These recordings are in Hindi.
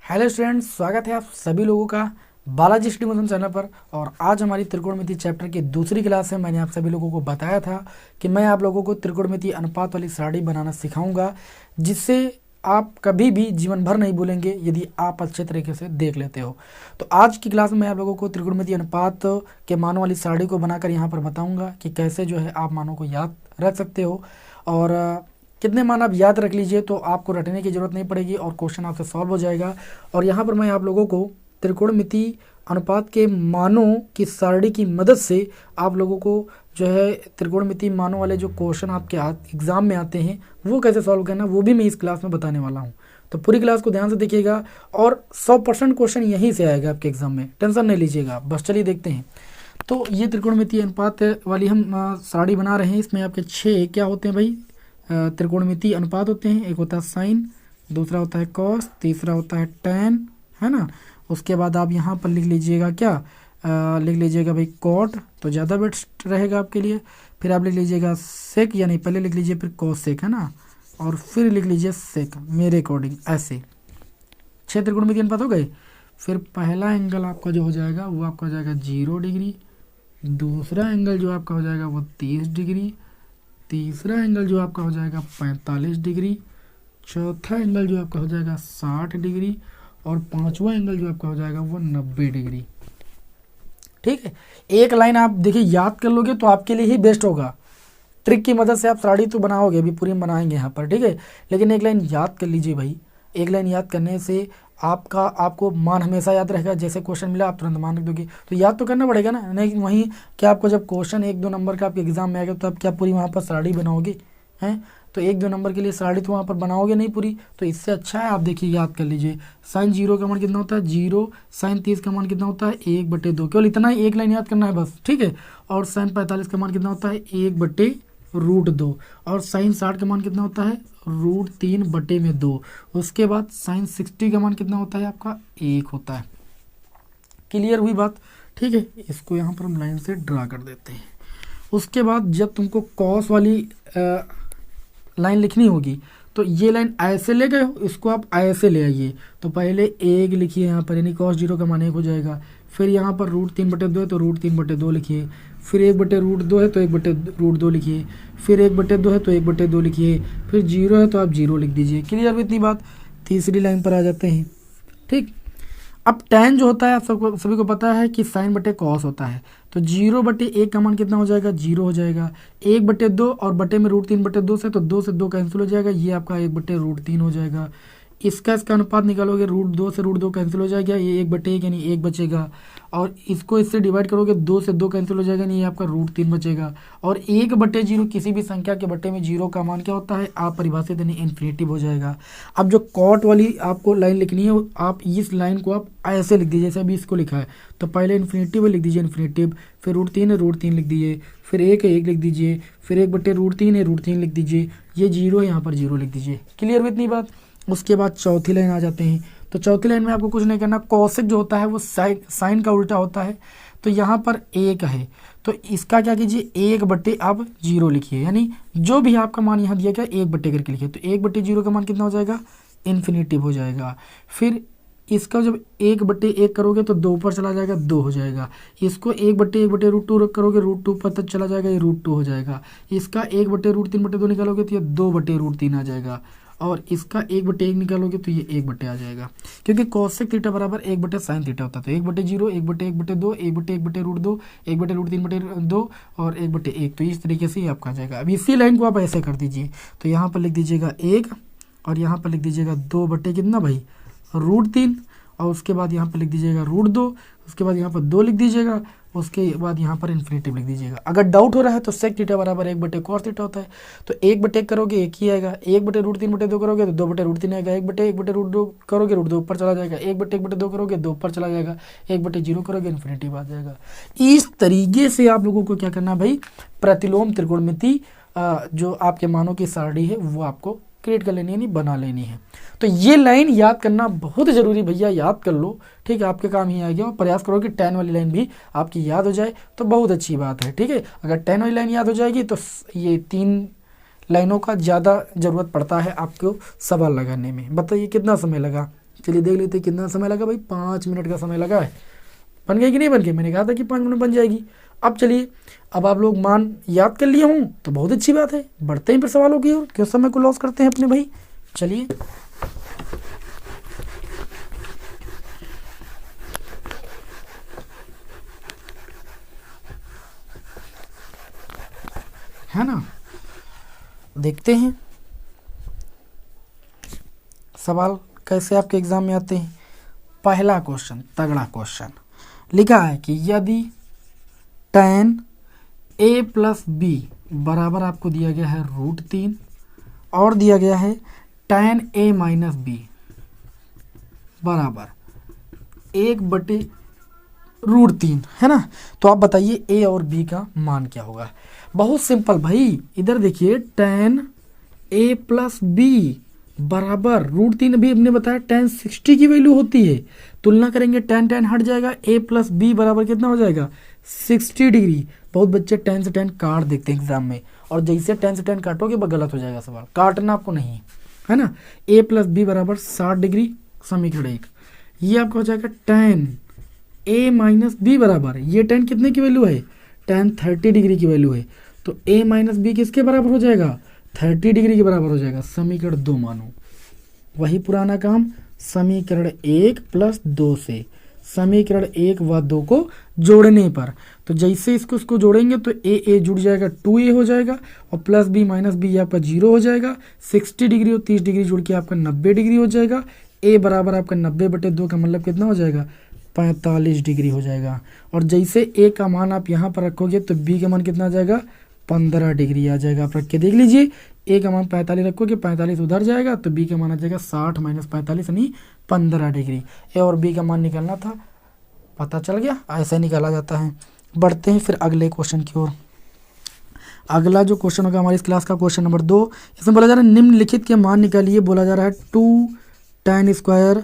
हेलो स्टूडेंट्स, स्वागत है आप सभी लोगों का बालाजी स्टडी मोशन चैनल पर। और आज हमारी त्रिकोणमिति चैप्टर की दूसरी क्लास है। मैंने आप सभी लोगों को बताया था कि मैं आप लोगों को त्रिकोणमिति अनुपात वाली सारणी बनाना सिखाऊंगा, जिससे आप कभी भी जीवन भर नहीं भूलेंगे यदि आप अच्छे तरीके से देख लेते हो। तो आज की क्लास में मैं आप लोगों को त्रिकोणमिति अनुपात के मानों वाली सारणी को बनाकर यहाँ पर बताऊँगा कि कैसे जो है आप मानों को याद रख सकते हो। और कितने मान आप याद रख लीजिए तो आपको रटने की ज़रूरत नहीं पड़ेगी और क्वेश्चन आपसे सॉल्व हो जाएगा। और यहाँ पर मैं आप लोगों को त्रिकोणमिति अनुपात के मानों की सारणी की मदद से आप लोगों को जो है त्रिकोणमिति मानों वाले जो क्वेश्चन आपके एग्ज़ाम में आते हैं वो कैसे सॉल्व करना, वो भी मैं इस क्लास में बताने वाला हूँ। तो पूरी क्लास को ध्यान से देखिएगा और 100% क्वेश्चन यहीं से आएगा आपके एग्जाम में, टेंशन नहीं लीजिएगा। बस चलिए देखते हैं। तो ये त्रिकोणमिति अनुपात वाली हम सारणी बना रहे हैं। इसमें आपके 6 क्या होते हैं भाई? त्रिकोणमिति अनुपात होते हैं। एक होता है साइन, दूसरा होता है कॉस, तीसरा होता है टैन, है ना। उसके बाद आप यहाँ पर लिख लीजिएगा क्या, लिख लीजिएगा भाई कॉट, तो ज़्यादा बेस्ट रहेगा आपके लिए। फिर आप लिख लीजिएगा सेक, यानी पहले लिख लीजिए फिर कॉस सेक, है ना, और फिर लिख लीजिए सेक मेरे अकॉर्डिंग। ऐसे 6 त्रिकोणमिति अनुपात हो गए। फिर पहला एंगल आपका जो हो जाएगा वो आपका हो जाएगा 0 डिग्री, दूसरा एंगल जो आपका हो जाएगा वो 30 डिग्री, तीसरा एंगल जो आपका हो जाएगा 45 डिग्री, चौथा एंगल जो आपका हो जाएगा 60 डिग्री और पांचवा एंगल जो आपका हो जाएगा वो 90 डिग्री। ठीक है, एक लाइन आप देखिए याद कर लोगे तो आपके लिए ही बेस्ट होगा। ट्रिक की मदद से आप सारणी तो बनाओगे, अभी पूरी बनाएंगे यहाँ पर, ठीक है, लेकिन एक लाइन याद कर लीजिए भाई। एक लाइन याद करने से आपको मान हमेशा याद रहेगा। जैसे क्वेश्चन मिला आप तुरंत मान रख दोगे, तो याद तो करना पड़ेगा ना। नहीं वहीं क्या आपको जब क्वेश्चन 1-2 नंबर का आपके एग्जाम में आएगा तो आप क्या पूरी वहाँ पर सारणी बनाओगे? हैं तो 1-2 नंबर के लिए सारणी तो वहाँ पर बनाओगे नहीं पूरी। तो इससे अच्छा है आप देखिए याद कर लीजिए। साइन 0 का मान कितना होता है? 0। साइन 30 का मान कितना होता है? 1/2। केवल इतना ही एक लाइन याद करना है बस, ठीक है। और साइन 45 का मान कितना होता है? 1/√2। और साइन 60 का मान कितना होता है? √3/2। उसके बाद साइन 60 का मान कितना होता है आपका? 1 होता है। क्लियर हुई बात? ठीक है, इसको यहाँ पर हम लाइन से ड्रा कर देते हैं। उसके बाद जब तुमको कॉस वाली लाइन लिखनी होगी तो ये लाइन ऐसे ले गए हो, इसको आप ऐसे ले आइए। तो पहले 1 लिखिए यहाँ पर, यानी cos 0 का मान 1 हो जाएगा। फिर यहाँ पर √3/2 है तो √3/2 लिखिए। फिर 1/√2 है तो 1/√2 लिखिए। फिर 1/2 है तो 1/2 लिखिए। फिर 0 है तो आप 0 लिख दीजिए। क्लियर हुई इतनी बात? तीसरी लाइन पर आ जाते हैं। ठीक, अब tan जो होता है आप सबको सभी को पता है कि साइन बटे कॉस होता है। तो 0/1 का मान कितना हो जाएगा? 0 हो जाएगा। 1/2 और बटे में √3/2 से, तो 2 से 2 कैंसिल हो जाएगा, ये आपका 1/√3 हो जाएगा। इसका अनुपात निकालोगे, √2 से √2 कैंसिल हो जाएगा, ये 1/1 यानी 1 बचेगा। और इसको इससे डिवाइड करोगे, 2 से 2 कैंसिल हो जाएगा, यानी ये आपका √3 बचेगा। और 1/0 किसी भी संख्या के बटे में 0 का मान क्या होता है? आप परिभाषित यानी इन्फिनेटिव हो जाएगा। अब जो कॉट वाली आपको लाइन लिखनी है, आप इस लाइन को आप ऐसे लिख दीजिए जैसे अभी इसको लिखा है। तो पहले इन्फिनेटिव लिख दीजिए, इन्फिनेटिव। फिर √3 है, √3 लिख दीजिए। फिर 1 है, 1 लिख दीजिए। फिर 1/√3 है, √3 लिख दीजिए। ये 0 है, यहाँ पर 0 लिख दीजिए। क्लियर हुई इतनी बात? उसके बाद चौथी लाइन आ जाते हैं। तो चौथी लाइन में आपको कुछ नहीं करना। कॉसेक जो होता है वो साइन का उल्टा होता है। तो यहाँ पर 1 है तो इसका क्या कीजिए? 1/, आप 0 लिखिए, यानी जो भी आपका मान यहाँ दिया गया 1/, करके लिखिए। तो 1/0 का मान कितना हो जाएगा? इन्फिनेटिव हो जाएगा। फिर इसका जब 1/1 करोगे तो 2 ऊपर चला जाएगा, 2 हो जाएगा। इसको 1/1/√2 करोगे, √2 पर तक चला जाएगा, ये √2 हो जाएगा। इसका 1/√3/2 निकालोगे तो ये 2/√3 आ जाएगा। और इसका 1/1 निकालोगे तो ये 1 आ जाएगा, क्योंकि कोसेक थीटा बराबर 1/sin थीटा होता है। तो 1/0, 1/1/2, 1/1/√2, 1/√3/2 और 1/1। तो इस तरीके से ही आपका आ जाएगा। अब इसी लाइन को आप ऐसे कर दीजिए। तो यहाँ पर लिख दीजिएगा 1 और यहाँ पर लिख दीजिएगा 2 कितना भाई? √3। और उसके बाद यहाँ पर लिख दीजिएगा √2। उसके बाद यहाँ पर 2 लिख दीजिएगा। उसके बाद यहाँ पर इन्फिनेटिव लिख दीजिएगा। अगर डाउट हो रहा है तो सेक थीटा बराबर 1/cos थीटा होता है। तो 1/1 करोगे 1 ही आएगा। 1/√3/2 करोगे तो 2/√3 आएगा। 1/1/√2 करोगे, √2 ऊपर चला जाएगा। 1/1/2 करोगे, 2 ऊपर चला जाएगा। 1/0 करोगे, इन्फिनेटिव आ जाएगा। इस तरीके से आप लोगों को क्या करना है भाई? प्रतिलोम त्रिकोणमिति जो आपके मानों की सारणी है वो आपको क्रिएट कर लेनी है, नहीं बना लेनी है। तो ये लाइन याद करना बहुत ज़रूरी भैया, याद कर लो। ठीक है, आपके काम ही आएगा। और प्रयास करो कि tan वाली लाइन भी आपकी याद हो जाए तो बहुत अच्छी बात है। ठीक है, अगर tan वाली लाइन याद हो जाएगी तो ये 3 लाइनों का ज़्यादा ज़रूरत पड़ता है आपको सवाल लगाने में। बताइए कितना समय लगा? चलिए देख लेते हैं कितना समय लगा भाई, 5 मिनट का समय लगा है। बन गई कि नहीं बन गई, मैंने कहा था कि 5 मिनट बन जाएगी। अब चलिए, अब आप लोग मान याद कर लिए हूँ तो बहुत अच्छी बात है, बढ़ते हैं फिर सवालों की ओर, क्यों समय को लॉस करते हैं अपने भाई। चलिए है ना, देखते हैं सवाल कैसे आपके एग्जाम में आते हैं। पहला क्वेश्चन तगड़ा क्वेश्चन लिखा है कि यदि tan a प्लस बी बराबर आपको दिया गया है √3 और दिया गया है tan a माइनस बी बराबर 1/√3 है ना, तो आप बताइए a और b का मान क्या होगा। बहुत सिंपल भाई, इधर देखिए tan a प्लस बी बराबर √3, अभी हमने बताया tan 60 की वैल्यू होती है, तुलना करेंगे tan हट जाएगा, a प्लस बी बराबर कितना हो जाएगा 60 डिग्री। बहुत बच्चे tan से tan काट देखते हैं एग्जाम में, और जैसे tan से tan काटोगे वह गलत हो जाएगा सवाल, काटना आपको नहीं है ना। a प्लस बी बराबर 60 डिग्री, समीकरण 1। ये आपका हो जाएगा tan a माइनस बी बराबर, ये tan कितने की वैल्यू है, tan 30 डिग्री की वैल्यू है, तो a माइनस बी किसके बराबर हो जाएगा 30 डिग्री के बराबर हो जाएगा। समीकरण 2 मानो, वही पुराना काम, समीकरण 1 प्लस 2 से समीकरण 1 व 2 को जोड़ने पर, तो जैसे इसको जोड़ेंगे तो a जुड़ जाएगा 2a हो जाएगा, और प्लस b माइनस बी आपका 0 हो जाएगा। 60 डिग्री और 30 डिग्री जुड़ के आपका 90 डिग्री हो जाएगा। a बराबर आपका 90/2 का मतलब कितना हो जाएगा 45 डिग्री हो जाएगा। और जैसे a का मान आप यहाँ पर रखोगे तो b का मान कितना आ जाएगा 15 डिग्री आ जाएगा। आप रख के देख लीजिए, a का मान 45 रखोगे, 45 उधर जाएगा तो b का मान आ जाएगा 60 माइनस 45 यानी 15 डिग्री। a और b का मान निकालना था, पता चल गया, ऐसे निकाला जाता है। बढ़ते हैं फिर अगले क्वेश्चन की ओर। अगला जो क्वेश्चन होगा हमारी इस क्लास का क्वेश्चन नंबर 2, इसमें बोला जा रहा है निम्नलिखित के मान निकालिए। बोला जा रहा है 2 tan स्क्वायर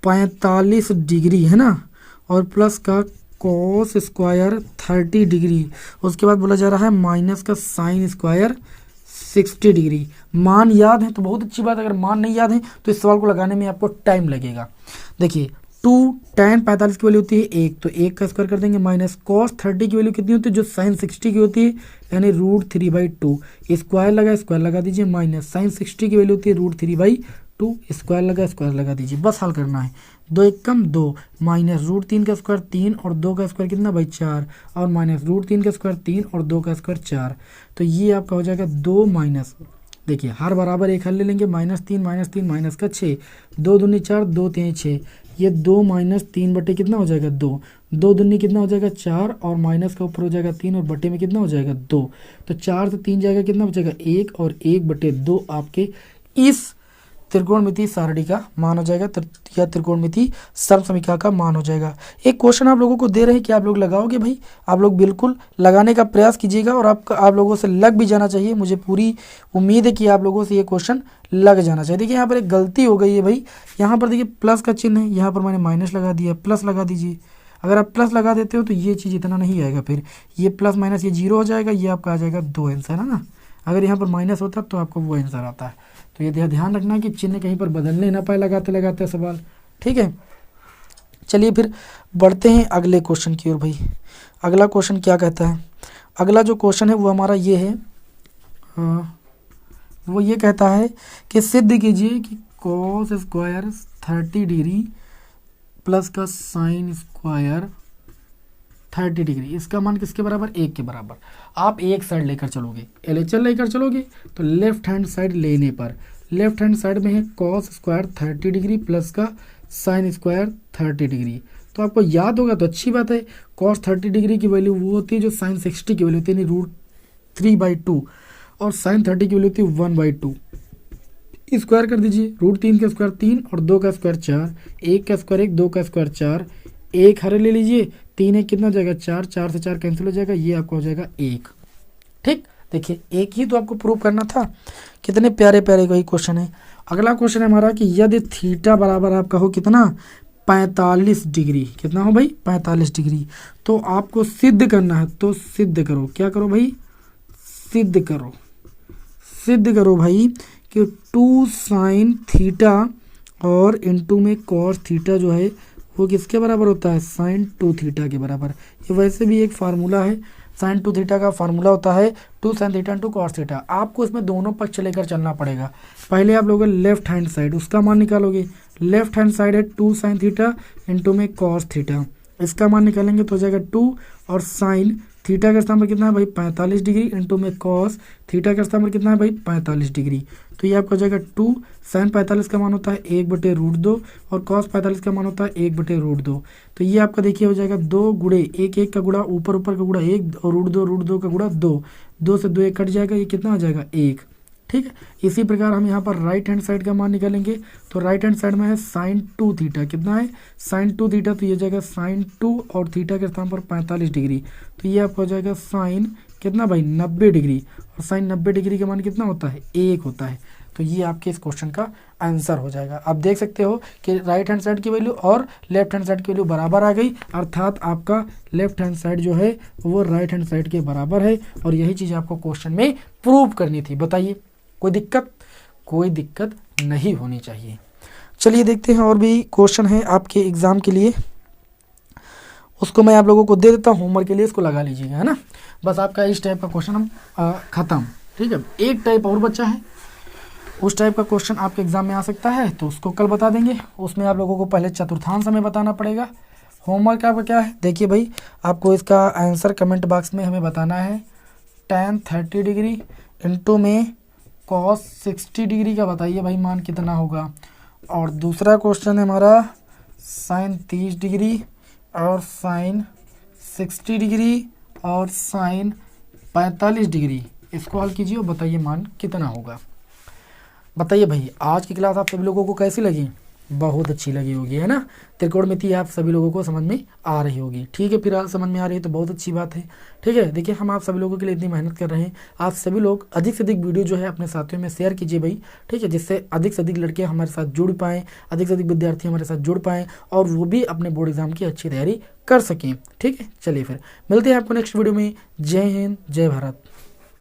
45 डिग्री है ना, और प्लस का कॉस स्क्वायर 30 डिग्री, उसके बाद बोला जा रहा है माइनस का साइन स्क्वायर 60 डिग्री। मान याद है तो बहुत अच्छी बात, अगर मान नहीं याद है तो इस सवाल को लगाने में आपको टाइम लगेगा। देखिए 2 tan 45 की वैल्यू होती है 1, तो 1 का स्क्वायर कर देंगे, माइनस कॉस 30 की वैल्यू कितनी होती है जो साइन 60 की होती है यानी √3/2, स्क्वायर लगा दीजिए, माइनस साइन 60 की वैल्यू होती है √3/2, स्क्वायर लगा दीजिए, बस हल करना है। 2 1 कम 2, माइनस √3 का स्क्वायर 3 और 2 का स्क्वायर कितना भाई 4, और माइनस √3 का स्क्वायर 3 और 2 का स्क्वायर 4, तो ये आपका हो जाएगा 2 माइनस, देखिए हर बराबर एक हल ले लेंगे, -3 माइनस का 6, 2 दूनी 4 2 3 6, ये 2 माइनस 3 बटे कितना हो जाएगा 2, 2 दूनी कितना हो जाएगा 4, और माइनस का ऊपर हो जाएगा 3 और बटे में कितना हो जाएगा 2, तो 4 से 3 जाएगा कितना बचेगा 1, और 1/2 आपके इस त्रिकोणमिति सारणी का मान हो जाएगा, या त्रिकोणमिति समसमीकरण का मान हो जाएगा। एक क्वेश्चन आप लोगों को दे रहे हैं कि आप लोग लगाओगे भाई, आप लोग बिल्कुल लगाने का प्रयास कीजिएगा, और आप लोगों से लग भी जाना चाहिए, मुझे पूरी उम्मीद है कि आप लोगों से ये क्वेश्चन लग जाना चाहिए। देखिए यहाँ पर एक गलती हो गई है भाई, यहाँ पर देखिए प्लस का चिन्ह है, यहाँ पर मैंने माइनस लगा दिया, प्लस लगा दीजिए। अगर आप प्लस लगा देते हो तो ये चीज़ इतना नहीं आएगा, फिर ये प्लस माइनस ये 0 हो जाएगा, ये आपका आ जाएगा 2 आंसर है ना। अगर यहाँ पर माइनस होता तो आपको वो आंसर आता है, तो ये ध्यान रखना कि चिन्ह कहीं पर बदलने ना पाए लगाते लगाते सवाल, ठीक है। चलिए फिर बढ़ते हैं अगले क्वेश्चन की ओर भाई। अगला क्वेश्चन क्या कहता है, अगला जो क्वेश्चन है वो हमारा ये है, वो ये कहता है कि सिद्ध कीजिए कि कॉस स्क्वायर 30 डिग्री प्लस का साइन स्क्वायर 30 डिग्री, इसका मान किसके बराबर 1 के बराबर। आप एक साइड लेकर चलोगे, LHL लेकर चलोगे तो लेफ्ट हैंड साइड लेने पर, लेफ्ट हैंड साइड में है कॉस स्क्वायर 30 डिग्री प्लस का साइन स्क्वायर 30 डिग्री, तो आपको याद होगा तो अच्छी बात है। कॉस 30 डिग्री की वैल्यू वो होती है जो साइन 60 की वैल्यू होती है यानी √3/2, और साइन 30 की वैल्यू होती है 1/2। स्क्वायर कर दीजिए, √3 का स्क्वायर 3 और 2 का स्क्वायर 4, 1 का स्क्वायर 1, 2 का स्क्वायर 4, 1 हरे ले लीजिए, 3 1 कितना हो जाएगा 4, 4 से 4 कैंसिल हो जाएगा, ये आपका हो जाएगा 1। ठीक, देखिए एक ही तो आपको प्रूव करना था, कितने प्यारे प्यारे वही क्वेश्चन है। अगला क्वेश्चन है हमारा कि यदि थीटा बराबर आपका हो कितना 45 डिग्री, कितना हो भाई 45 डिग्री, तो आपको सिद्ध करना है, तो सिद्ध करो, क्या करो भाई सिद्ध करो भाई कि 2 साइन थीटा और इनटू में कॉस थीटा जो है वो किसके बराबर होता है, साइन 2 थीटा के बराबर। ये वैसे भी एक फार्मूला है, साइन 2 थीटा का फार्मूला होता है 2 sine theta into cos theta. आपको इसमें दोनों पक्ष लेकर चलना पड़ेगा। पहले आप लोगे लेफ्ट हैंड साइड, उसका मान निकालोगे। लेफ्ट हैंड साइड है 2 साइन थीटा इंटू में कॉस थीटा, इसका मान निकालेंगे तो हो जाएगा 2, और साइन थीटा का स्थान पर कितना है भाई 45 डिग्री इंटू में कॉस थीटा का स्थान पर कितना है भाई 45 डिग्री। तो ये आपका हो जाएगा 2 साइन 45 का मान होता है 1/√2 और कॉस 45 का मान होता है 1/√2। तो ये आपका देखिए हो जाएगा 2 गुणे 1, 1 का गुणा ऊपर ऊपर का गुणा 1 और √2 का गुणा 2, 2 से 2 1 कट जाएगा, ये कितना हो जाएगा 1। ठीक है, इसी प्रकार हम यहाँ पर राइट हैंड साइड का मान निकालेंगे। तो राइट हैंड साइड में है साइन 2 थीटा, कितना है साइन 2 थीटा, तो ये जाएगा साइन 2 और थीटा के स्थान पर 45 डिग्री। तो ये आपको हो जाएगा साइन कितना भाई 90 डिग्री, और साइन 90 डिग्री का मान कितना होता है 1 होता है। तो ये आपके इस क्वेश्चन का आंसर हो जाएगा। आप देख सकते हो कि राइट हैंड साइड की वैल्यू और लेफ्ट हैंड साइड की वैल्यू बराबर आ गई, अर्थात आपका लेफ्ट हैंड साइड जो है वो राइट हैंड साइड के बराबर है। और यही चीज़ आपको क्वेश्चन में प्रूव करनी थी। बताइए कोई दिक्कत? कोई दिक्कत नहीं होनी चाहिए। चलिए देखते हैं और भी क्वेश्चन है आपके एग्जाम के लिए, उसको मैं आप लोगों को दे देता हूँ होमवर्क के लिए, इसको लगा लीजिएगा, है ना। बस आपका इस टाइप का क्वेश्चन हम ख़त्म। ठीक है, एक टाइप और बचा है, उस टाइप का क्वेश्चन आपके एग्जाम में आ सकता है, तो उसको कल बता देंगे। उसमें आप लोगों को पहले चतुर्थांश हमें बताना पड़ेगा। होमवर्क आपका क्या है, देखिए भाई, आपको इसका आंसर कमेंट बॉक्स में हमें बताना है। tan 30 डिग्री इंटू में cos 60 डिग्री का बताइए भाई मान कितना होगा। और दूसरा क्वेश्चन है हमारा साइन 30 डिग्री और साइन 60 डिग्री और साइन 45 डिग्री, इसको हल कीजिए और बताइए मान कितना होगा। बताइए भाई, आज की क्लास आप सभी लोगों को कैसी लगी? बहुत अच्छी लगी होगी, है ना। त्रिकोणमिति आप सभी लोगों को समझ में आ रही होगी। ठीक है, फिलहाल समझ में आ रही है तो बहुत अच्छी बात है। ठीक है, देखिए हम आप सभी लोगों के लिए इतनी मेहनत कर रहे हैं, आप सभी लोग अधिक से अधिक वीडियो जो है अपने साथियों में शेयर कीजिए भाई। ठीक है, जिससे अधिक से अधिक लड़के हमारे साथ जुड़ पाएँ, अधिक से अधिक विद्यार्थी हमारे साथ जुड़ पाएँ और वो भी अपने बोर्ड एग्जाम की अच्छी तैयारी कर सकें। ठीक है, चलिए फिर मिलते हैं आपको नेक्स्ट वीडियो में। जय हिंद, जय भारत।